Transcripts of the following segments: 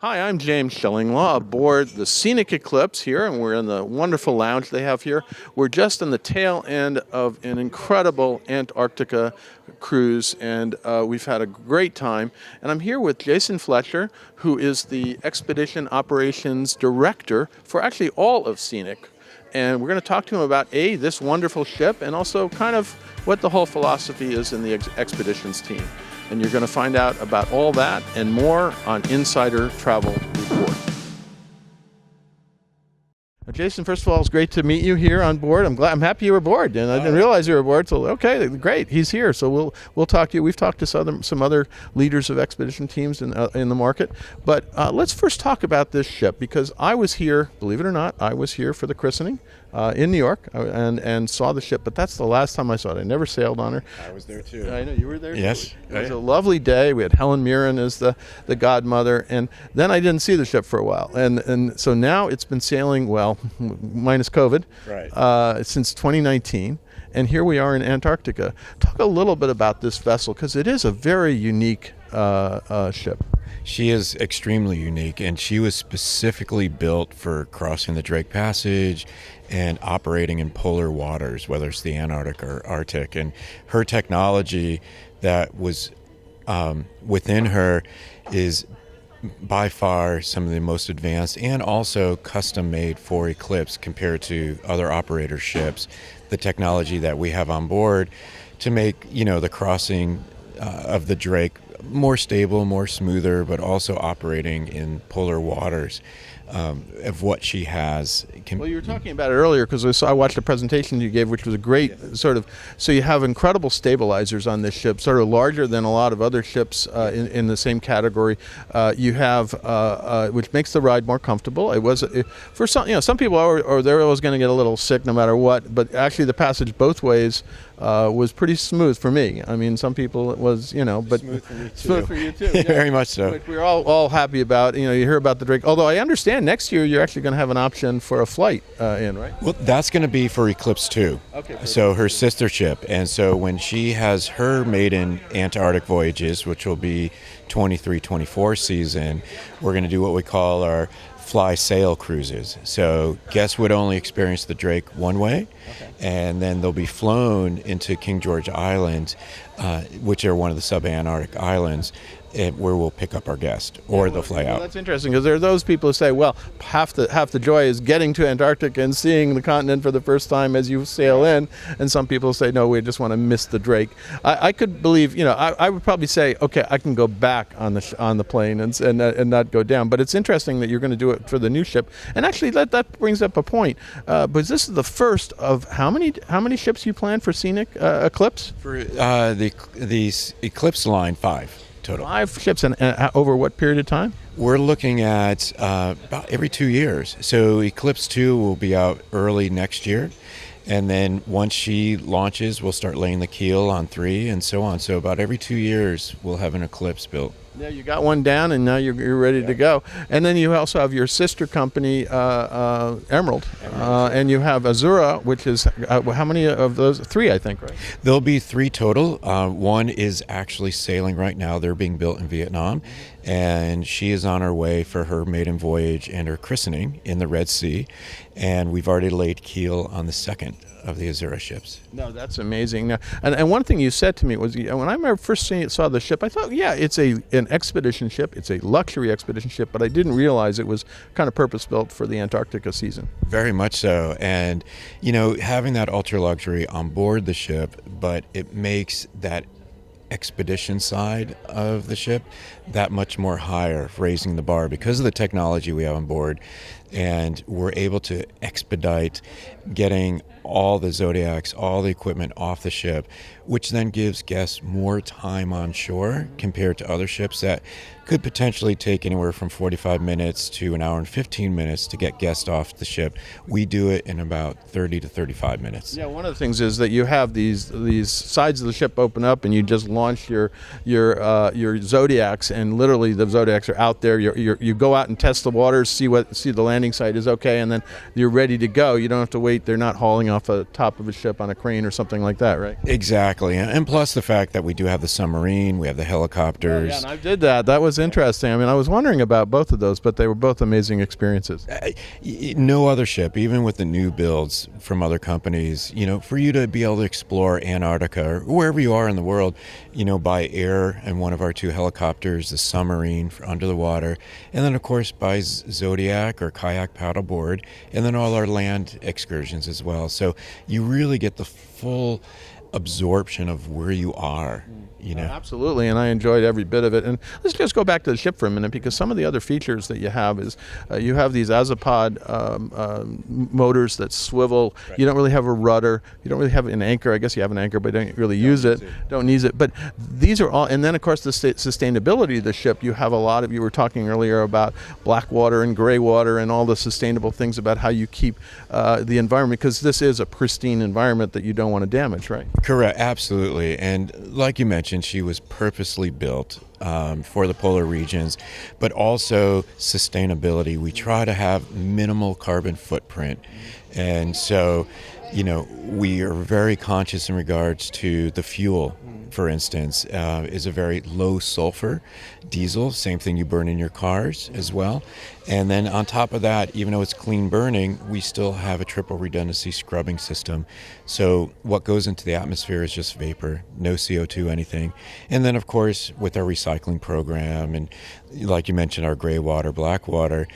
Hi, I'm James Shillinglaw aboard the Scenic Eclipse here, and we're in the wonderful lounge they have here. We're just in the tail end of an incredible Antarctica cruise, and we've had a great time. And I'm here with Jason Fletcher, who is the Expedition Operations Director for actually all of Scenic. And we're going to talk to him about, this wonderful ship, and also kind of what the whole philosophy is in the expeditions team. And you're going to find out about all that and more on Insider Travel Report. Jason, first of all, it's great to meet you here on board. I'm happy you were aboard, and I didn't realize you were aboard. So okay, great, he's here. So we'll talk to you. We've talked to some other leaders of expedition teams in the market, but let's first talk about this ship, because I was here, believe it or not, I was here for the christening in New York and saw the ship. But that's the last time I saw it. I never sailed on her. I was there too. I know you were there. Yes. It was a lovely day. We had Helen Mirren as the godmother, and then I didn't see the ship for a while, and so now it's been sailing, well, minus COVID, right, since 2019, and here we are in Antarctica. Talk a little bit about this vessel, because it is a very unique ship. She is extremely unique, and she was specifically built for crossing the Drake Passage and operating in polar waters, whether it's the Antarctic or Arctic. And her technology that was within her is by far some of the most advanced and also custom made for Eclipse compared to other operator ships. The technology that we have on board to make, the crossing of the Drake more stable, more smoother, but also operating in polar waters of what she has. Well, you were talking about it earlier, because I watched a presentation you gave, which was a great sort of, so you have incredible stabilizers on this ship, sort of larger than a lot of other ships in the same category. You have, which makes the ride more comfortable. For some people are they're always going to get a little sick no matter what, but actually the passage both ways was pretty smooth for me. I mean, some people it was, but smooth for you too. Yeah. Very much so. Which we're all happy about. You hear about the Drake. Although I understand next year you're actually going to have an option for a flight in, right? Well, that's going to be for Eclipse 2. Okay. So her sister ship. And so when she has her maiden Antarctic voyages, which will be 23-24 season, we're going to do what we call our fly sail cruises. So guests would only experience the Drake one way, and then they'll be flown into King George Island, which are one of the sub-Antarctic islands, where we'll pick up our guest, or they'll fly out. That's interesting, because there are those people who say, well, half the joy is getting to Antarctica and seeing the continent for the first time as you sail in, and some people say, no, we just want to miss the Drake. I could believe, I would probably say, okay, I can go back on the plane and not go down. But it's interesting that you're going to do it for the new ship, and actually that brings up a point. But this is the first of how many ships you plan for Scenic Eclipse? For the Eclipse line, 5. Total. 5 ships, and over what period of time? We're looking at about every 2 years. So Eclipse 2 will be out early next year. And then once she launches, we'll start laying the keel on 3 and so on. So about every 2 years, we'll have an Eclipse built. Yeah, you got one down, and now you're ready to go. And then you also have your sister company, Emerald, and you have Azura, which is how many of those? 3, I think, right? There'll be 3 total. One is actually sailing right now. They're being built in Vietnam, and she is on her way for her maiden voyage and her christening in the Red Sea. And we've already laid keel on the second of the Azura ships. No, that's amazing. Now, and one thing you said to me was, when I first saw the ship, I thought, it's an expedition ship. It's a luxury expedition ship, but I didn't realize it was kind of purpose-built for the Antarctica season. Very much so. And, having that ultra-luxury on board the ship, but it makes that expedition side of the ship that much more higher, raising the bar because of the technology we have on board. And we're able to expedite getting all the Zodiacs, all the equipment off the ship, which then gives guests more time on shore compared to other ships that could potentially take anywhere from 45 minutes to an hour and 15 minutes to get guests off the ship. We do it in about 30 to 35 minutes. Yeah, one of the things is that you have these sides of the ship open up, and you just launch your Zodiacs, and literally the Zodiacs are out there. You go out and test the waters, see the landing site is okay, and then you're ready to go. You don't have to wait. They're not hauling off off the top of a ship on a crane or something like that, right? Exactly. And plus the fact that we do have the submarine, we have the helicopters. Yeah, and I did that. That was interesting. I mean, I was wondering about both of those, but they were both amazing experiences. No other ship, even with the new builds from other companies, for you to be able to explore Antarctica or wherever you are in the world, by air and one of our two helicopters, the submarine for under the water, and then of course by Zodiac or kayak paddleboard, and then all our land excursions as well. So you really get the full absorption of where you are. Absolutely, and I enjoyed every bit of it. And let's just go back to the ship for a minute, because some of the other features that you have is you have these azopod motors that swivel. Right. You don't really have a rudder. You don't really have an anchor. I guess you have an anchor, but don't really use it. Don't use it. But these are all, and then of course the sustainability of the ship. You have a lot of, you were talking earlier about black water and gray water and all the sustainable things about how you keep the environment, because this is a pristine environment that you don't want to damage, right? Correct, absolutely. And like you mentioned, she was purposely built for the polar regions, but also sustainability. We try to have minimal carbon footprint. And so, we are very conscious in regards to the fuel. For instance, is a very low sulfur diesel, same thing you burn in your cars as well. And then on top of that, even though it's clean burning, we still have a triple redundancy scrubbing system. So what goes into the atmosphere is just vapor, no CO2, anything. And then of course, with our recycling program, and like you mentioned, our gray water, black water,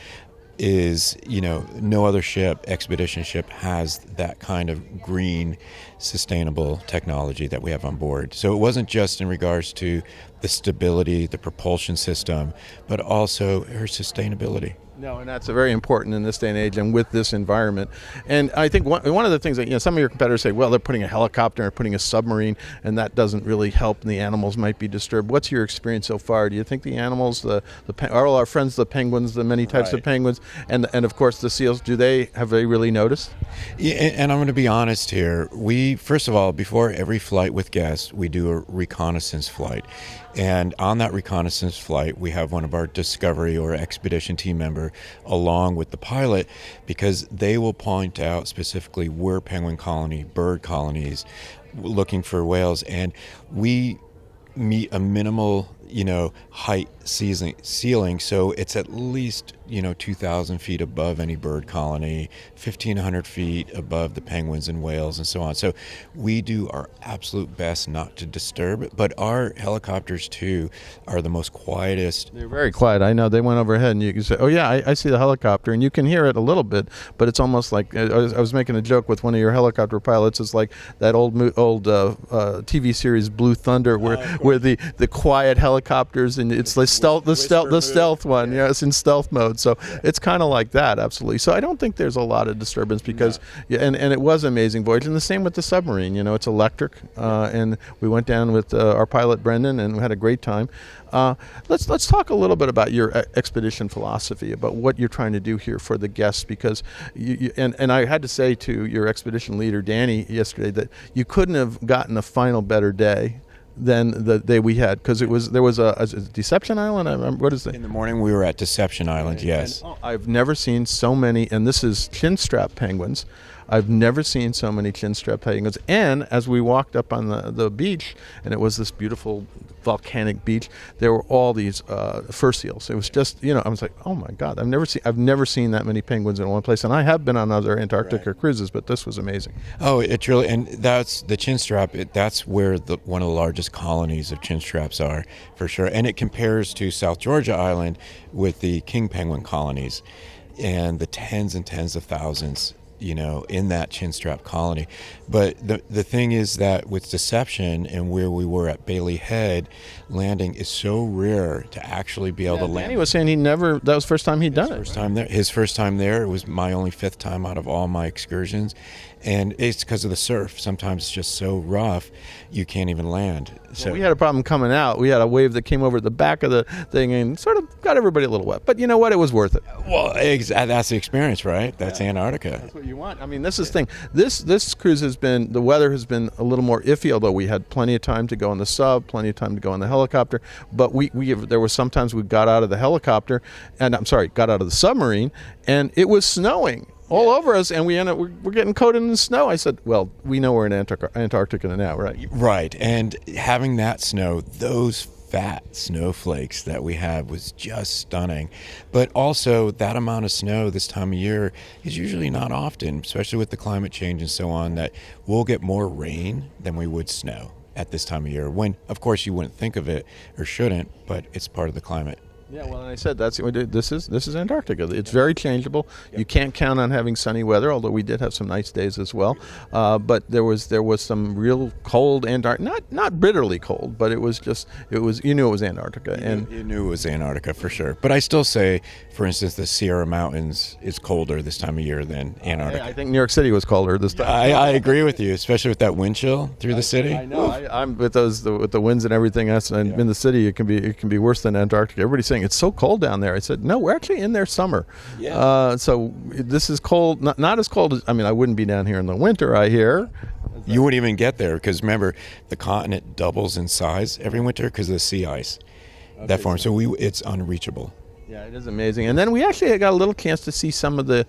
is, no other expedition ship has that kind of green, sustainable technology that we have on board. So it wasn't just in regards to the stability, the propulsion system, but also her sustainability. No, and that's very important in this day and age and with this environment. And I think one of the things that, some of your competitors say, well, they're putting a helicopter or putting a submarine, and that doesn't really help, and the animals might be disturbed. What's your experience so far? Do you think the animals, all our friends, the penguins, the many types of penguins, and of course the seals, have they really noticed? Yeah, and I'm going to be honest here. We, first of all, before every flight with guests, we do a reconnaissance flight. And on that reconnaissance flight, we have one of our discovery or expedition team member along with the pilot, because they will point out specifically where penguin colony, bird colonies, looking for whales. And we meet a minimal, height ceiling. So it's at least, 2,000 feet above any bird colony, 1,500 feet above the penguins and whales and so on. So we do our absolute best not to disturb it. But our helicopters, too, are the most quietest. They're very quiet. I know. They went overhead, and you can say, oh, yeah, I see the helicopter. And you can hear it a little bit, but it's almost like, I was making a joke with one of your helicopter pilots. It's like that old TV series Blue Thunder, where the quiet helicopters, and it's the stealth one. Yeah, it's in stealth mode. So it's kind of like that, absolutely. So I don't think there's a lot of disturbance, because, and it was an amazing voyage. And the same with the submarine. It's electric, and we went down with our pilot Brendan, and we had a great time. Let's talk a little bit about your expedition philosophy, about what you're trying to do here for the guests, because and I had to say to your expedition leader Danny yesterday that you couldn't have gotten a final better day than the day we had, because there was a Deception Island. I remember, what is it? In the morning we were at Deception Island. Yes. And, I've never seen so many, and this is chinstrap penguins. I've never seen so many chinstrap penguins. And as we walked up on the beach, and it was this beautiful volcanic beach, there were all these fur seals. It was just, I was like, oh my God, I've never seen that many penguins in one place. And I have been on other Antarctica cruises, but this was amazing. Oh, it really, and that's the chinstrap. That's where one of the largest colonies of chinstraps are, for sure. And it compares to South Georgia Island with the king penguin colonies, and the tens and tens of thousands, in that chinstrap colony. But the thing is that with Deception and where we were at Bailey Head, landing is so rare to actually be able to land. Danny was saying that was the first time he'd done it. His first time there. It was my only fifth time out of all my excursions. And it's because of the surf. Sometimes it's just so rough, you can't even land. So we had a problem coming out. We had a wave that came over the back of the thing and sort of got everybody a little wet. But you know what? It was worth it. Well, that's the experience, right? That's Antarctica. That's what you want. I mean, this is the thing. This cruise the weather has been a little more iffy, although we had plenty of time to go on the sub, plenty of time to go on the helicopter. But there were sometimes we got out of the helicopter, got out of the submarine, and it was snowing all over us, and we're getting coated in snow. I said, well, we know we're in Antarctica now, right? Right. And having that snow, those fat snowflakes that we had was just stunning. But also, that amount of snow this time of year is usually not often, especially with the climate change and so on, that we'll get more rain than we would snow at this time of year, when, of course, you wouldn't think of it or shouldn't, but it's part of the climate. Yeah, well, and I said this is Antarctica. It's very changeable. You can't count on having sunny weather, although we did have some nice days as well. But there was some real cold Antarctica, not bitterly cold, but it was you knew it was Antarctica, and you knew it was Antarctica for sure. But I still say, for instance, the Sierra Mountains is colder this time of year than Antarctica. I think New York City was colder this time. I agree with you, especially with that wind chill through the city. I know. I'm with with the winds and everything else, and in the city it can be worse than Antarctica. Everybody's saying it's so cold down there. I said, no, we're actually in their summer. Yeah. So this is cold, not as cold as, I wouldn't be down here in the winter, I hear. You wouldn't even get there because remember, the continent doubles in size every winter because of the sea ice that forms. So it's unreachable. Yeah, it is amazing. And then we actually got a little chance to see some of the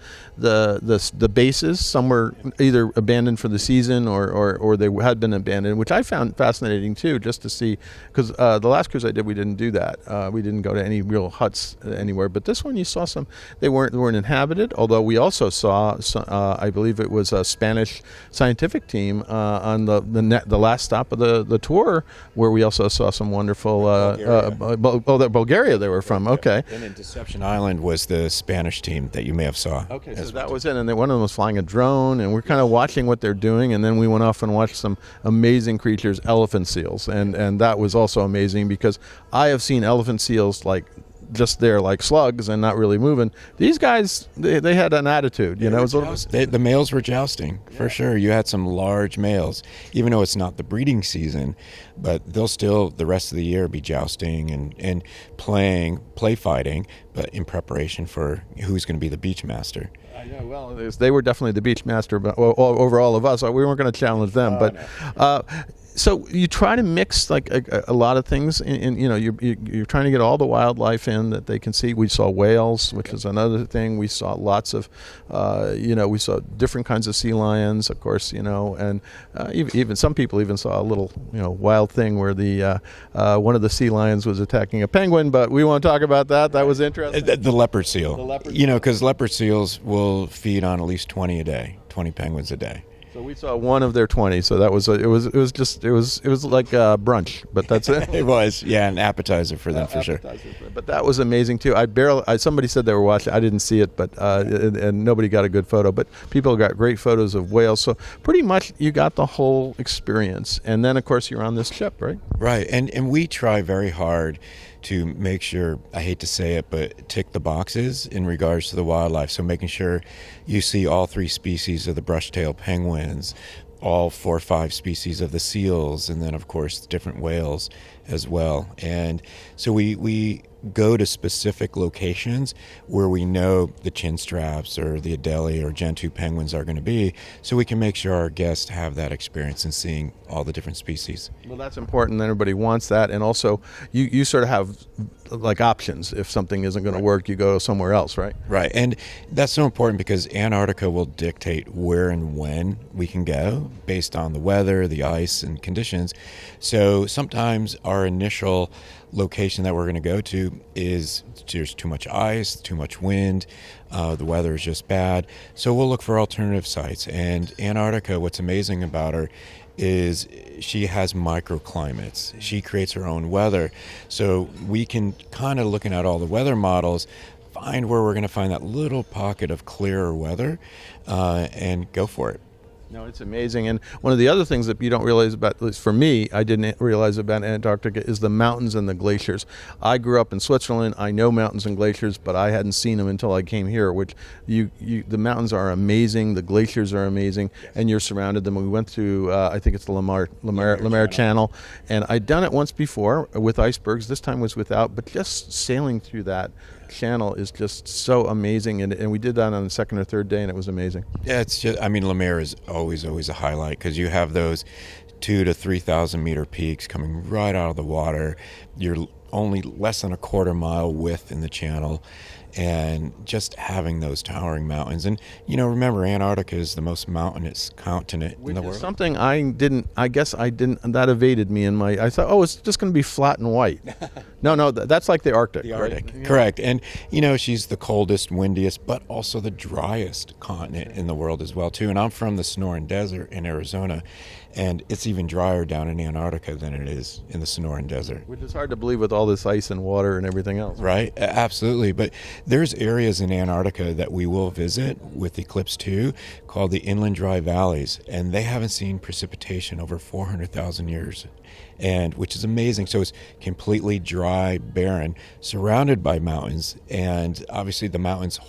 bases. Some were either abandoned for the season or they had been abandoned, which I found fascinating too, just to see, because the last cruise I did, we didn't do that. We didn't go to any real huts anywhere. But this one, you saw some. They weren't inhabited. Although we also saw, I believe it was a Spanish scientific team on the last stop of the tour, where we also saw some wonderful. Bulgaria they were from. Okay. And Deception Island was the Spanish team that you may have saw. Okay, so that was it. And then one of them was flying a drone, and we're kind of watching what they're doing. And then we went off and watched some amazing creatures, elephant seals. And that was also amazing because I have seen elephant seals just there like slugs and not really moving. These guys, they had an attitude, you know. The males were jousting, for sure. You had some large males, even though it's not the breeding season, but they'll still, the rest of the year, be jousting and play fighting, but in preparation for who's going to be the beach master. I know. Well, they were definitely the beach master over all of us. We weren't going to challenge them, but... So you try to mix a lot of things, and you're trying to get all the wildlife in that they can see. We saw whales, which is another thing. We saw lots of, we saw different kinds of sea lions, of course, and even some people even saw a little, wild thing where the one of the sea lions was attacking a penguin. But we won't talk about that. That was interesting. The leopard seal. Because leopard seals will feed on at least 20 penguins a day. So we saw one of their 20. So that was it was like brunch, but that's it. It was, an appetizer for them for sure. But that was amazing too. Somebody said they were watching. I didn't see it, but and nobody got a good photo. But people got great photos of whales. So pretty much you got the whole experience. And then of course you're on this ship, right? Right, and we try very hard to make sure, I hate to say it, but tick the boxes in regards to the wildlife. So making sure you see all 3 species of the brush-tailed penguins, all 4 or 5 species of the seals, and then of course different whales as well. And so we go to specific locations where we know the chin straps or the Adelie or Gentoo penguins are going to be, so we can make sure our guests have that experience in seeing all the different species. Well, that's important. Everybody wants that. And also you sort of have options. If something isn't going to work, you go somewhere else, right? Right. And that's so important because Antarctica will dictate where and when we can go based on the weather, the ice, and conditions. So sometimes our initial location that we're going to go to is there's too much ice, too much wind, the weather is just bad. So we'll look for alternative sites. And Antarctica, what's amazing about her is she has microclimates. She creates her own weather. So we can kind of, looking at all the weather models, find where we're going to find that little pocket of clearer weather and go for it. No, it's amazing. And one of the other things that you don't realize about, at least for me, I didn't realize about Antarctica, is the mountains and the glaciers. I grew up in Switzerland. I know mountains and glaciers, but I hadn't seen them until I came here, which the mountains are amazing. The glaciers are amazing, and you're surrounded them. We went through, I think it's the Lemaire Channel, and I'd done it once before with icebergs. This time was without, but just sailing through that channel is just so amazing, and we did that on the second or third day, and it was amazing. Yeah, it's just, Lemaire is always a highlight because you have those 2,000 to 3,000 meter peaks coming right out of the water. You're only less than a quarter mile width in the channel, and just having those towering mountains. And remember, Antarctica is the most mountainous continent in the world. Something I guess I didn't, that evaded me in my, I thought, oh, it's just going to be flat and white. No, that's like the Arctic. The Arctic, right? correct. And she's the coldest, windiest, but also the driest continent in the world as well too. And I'm from the Sonoran Desert in Arizona, and it's even drier down in Antarctica than it is in the Sonoran Desert. Which is hard to believe with all this ice and water and everything else. Right, absolutely. But there's areas in Antarctica that we will visit with Eclipse 2 called the Inland Dry Valleys, and they haven't seen precipitation over 400,000 years, and which is amazing. So it's completely dry, barren, surrounded by mountains, and obviously the mountains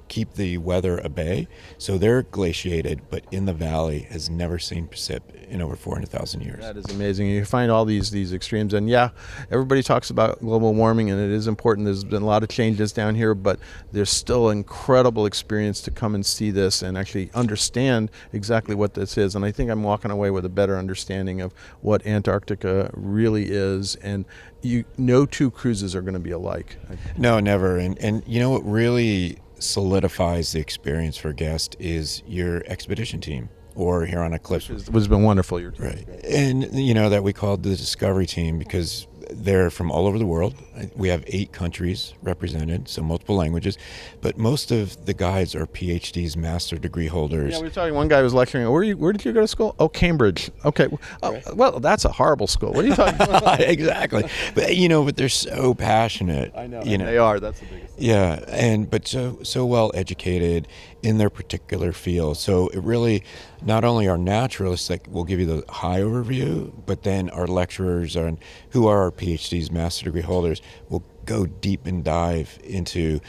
keep the weather at bay, so they're glaciated, but in the valley has never seen precip in over 400,000 years. That is amazing. You find all these extremes, and yeah, everybody talks about global warming, and it is important. There's been a lot of changes down here, but there's still incredible experience to come and see this and actually understand exactly what this is. And I think I'm walking away with a better understanding of what Antarctica really is, and no two cruises are going to be alike. No, never. And what really solidifies the experience for guests is your expedition team, or here on Eclipse, which has been wonderful. Your team. Right, and that we called the Discovery Team because they're from all over the world. We have 8 countries represented, so multiple languages, but most of the guides are PhDs, master degree holders. Yeah, we were talking. One guy was lecturing. Where did you go to school? Oh, Cambridge. Okay. Right. Well, that's a horrible school. What are you talking about? Exactly. But but they're so passionate. I know. They are. That's the biggest thing. Yeah, but so well educated in their particular field. So it really, not only our naturalists that will give you the high overview, but then our lecturers who are our PhDs, master degree holders, will go deep and dive into,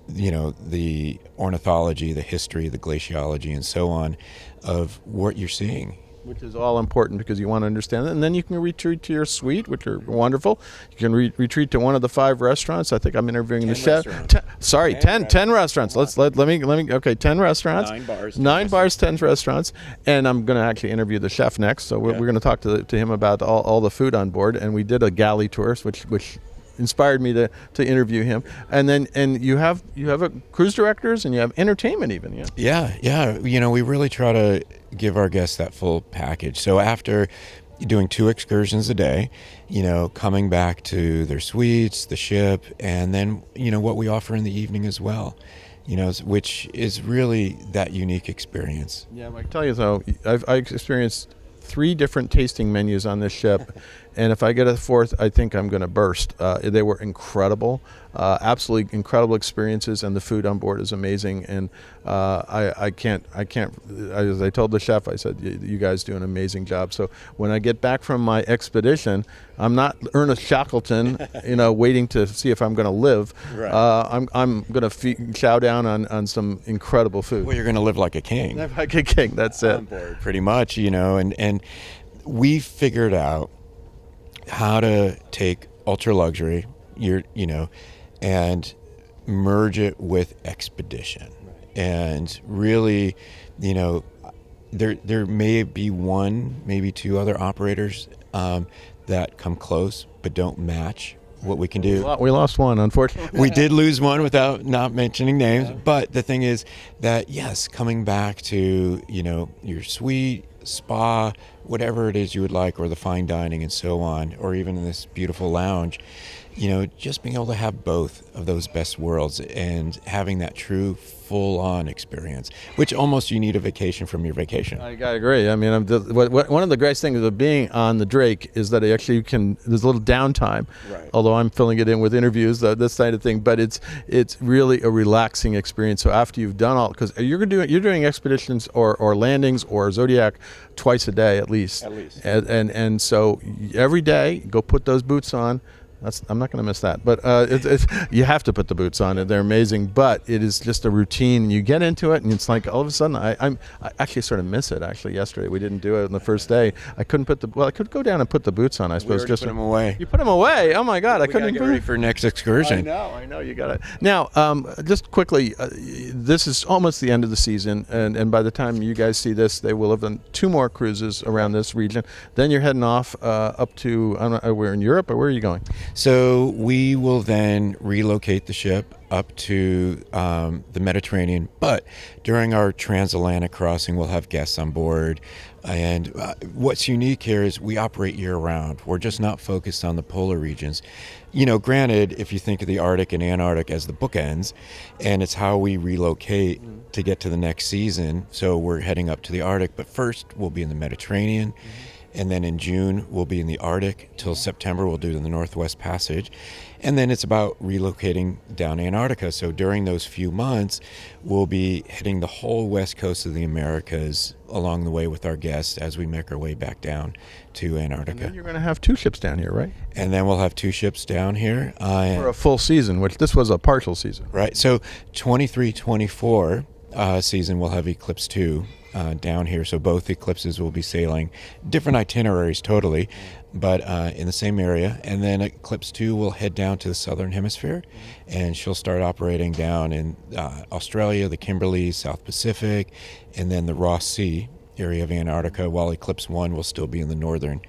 the ornithology, the history, the glaciology, and so on of what you're seeing. Which is all important because you want to understand it. And then you can retreat to your suite, which are wonderful. You can retreat to one of the 5 restaurants. I think I'm interviewing the chef. 10 restaurants. Let me. Okay, 10 restaurants. 9 bars. 9 bars, 10 restaurants. And I'm going to actually interview the chef next. So we're going to talk to him about all the food on board. And we did a galley tour, which inspired me to interview him. And you have a cruise directors and you have entertainment even. Yeah. We really try to give our guests that full package. So after doing 2 excursions a day, coming back to their suites, the ship, and then what we offer in the evening as well, which is really that unique experience. Yeah, I can tell you though, I've experienced 3 different tasting menus on this ship, and if I get a 4th, I think I'm going to burst. They were incredible, absolutely incredible experiences, and the food on board is amazing. And I can't. As I told the chef, I said, "You guys do an amazing job." So when I get back from my expedition, I'm not Ernest Shackleton, waiting to see if I'm going to live. Right. I'm going to chow down on some incredible food. Well, you're going to live like a king. Live like a king. That's it. On board, pretty much, and we figured out how to take ultra luxury, and merge it with expedition. Right. And really, there may be 1, maybe 2 other operators that come close but don't match what we can do. We lost one, unfortunately. We did lose one without not mentioning names. Yeah. But the thing is that, yes, coming back to, your suite, spa, whatever it is you would like, or the fine dining and so on, or even in this beautiful lounge, just being able to have both of those best worlds and having that true full-on experience, which almost you need a vacation from your vacation. I agree. I mean, one of the great things of being on the Drake is that there's a little downtime, right. Although I'm filling it in with interviews, this kind of thing, but it's really a relaxing experience. So after you've done all, because you're doing expeditions or landings or Zodiac twice a day at least. And so every day, go put those boots on. I'm not going to miss that, but you have to put the boots on. They're amazing, but it is just a routine. And you get into it, and it's like all of a sudden, I actually sort of miss it. Actually, yesterday we didn't do it on the first day. I couldn't I could go down and put the boots on. I suppose just put them away. You put them away. Oh my God, I couldn't get ready for next excursion. I know. You got it. Now, just quickly, this is almost the end of the season, and by the time you guys see this, they will have done 2 more cruises around this region. Then you're heading off up to we're in Europe, or where are you going? So we will then relocate the ship up to the Mediterranean, but during our transatlantic crossing, we'll have guests on board. And what's unique here is we operate year-round. We're just not focused on the polar regions. Granted, if you think of the Arctic and Antarctic as the bookends, and it's how we relocate to get to the next season. So we're heading up to the Arctic, but first we'll be in the Mediterranean. And then in June, we'll be in the Arctic. Till September, we'll do the Northwest Passage. And then it's about relocating down Antarctica. So during those few months, we'll be hitting the whole west coast of the Americas along the way with our guests as we make our way back down to Antarctica. And then you're going to have 2 ships down here, right? And then we'll have 2 ships down here. For a full season, which this was a partial season. Right. So 23-24 season, we'll have Eclipse 2. Down here, so both eclipses will be sailing different itineraries totally, but in the same area. And then Eclipse 2 will head down to the southern hemisphere, and she'll start operating down in Australia, the Kimberleys, South Pacific, and then the Ross Sea area of Antarctica, while Eclipse 1 will still be in the northern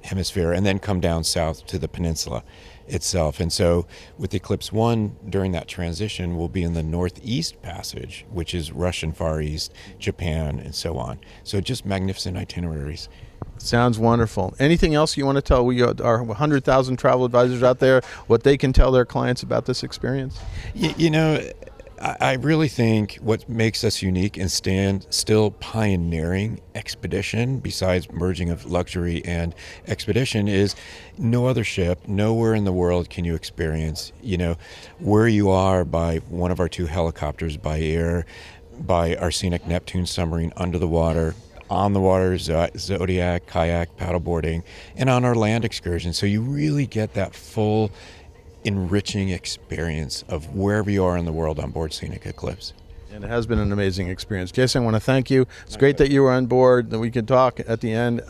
hemisphere, and then come down south to the peninsula itself. And so with Eclipse 1, during that transition, we'll be in the Northeast Passage, which is Russian Far East, Japan, and so on. So just magnificent itineraries. Sounds wonderful. Anything else you want to tell our 100,000 travel advisors out there, what they can tell their clients about this experience? I really think what makes us unique and still pioneering expedition, besides merging of luxury and expedition, is no other ship, nowhere in the world can you experience, where you are by one of our 2 helicopters, by air, by our Scenic Neptune submarine under the water, on the water, Zodiac, kayak, paddleboarding, and on our land excursion. So you really get that full enriching experience of wherever you are in the world on board Scenic Eclipse. And it has been an amazing experience. Jason, I want to thank you. It's great that you were on board, that we could talk at the end.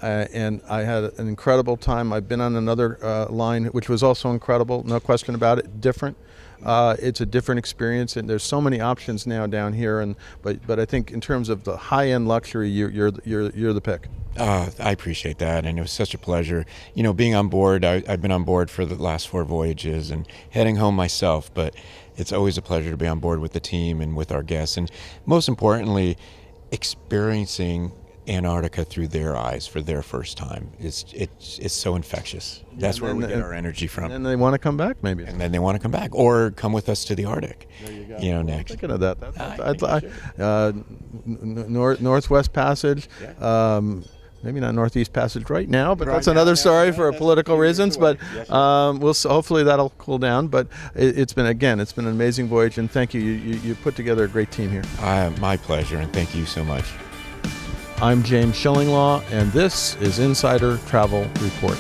And I had an incredible time. I've been on another line, which was also incredible, no question about it, different. It's a different experience, and there's so many options now down here. But I think in terms of the high-end luxury, you're the pick. I appreciate that, and it was such a pleasure. Being on board, I've been on board for the last 4 voyages and heading home myself, but it's always a pleasure to be on board with the team and with our guests, and most importantly, experiencing Antarctica through their eyes for their first time. It's so infectious. That's where we get our energy from. And they want to come back, maybe. And then they want to come back, or come with us to the Arctic. There you go. Next. Thinking of that. Northwest Passage. Yeah. Maybe not Northeast Passage right now, but that's another story for political reasons. But hopefully that'll cool down. But it's been an amazing voyage, and thank you. You put together a great team here. My pleasure, and thank you so much. I'm James Schillinglaw, and this is Insider Travel Report.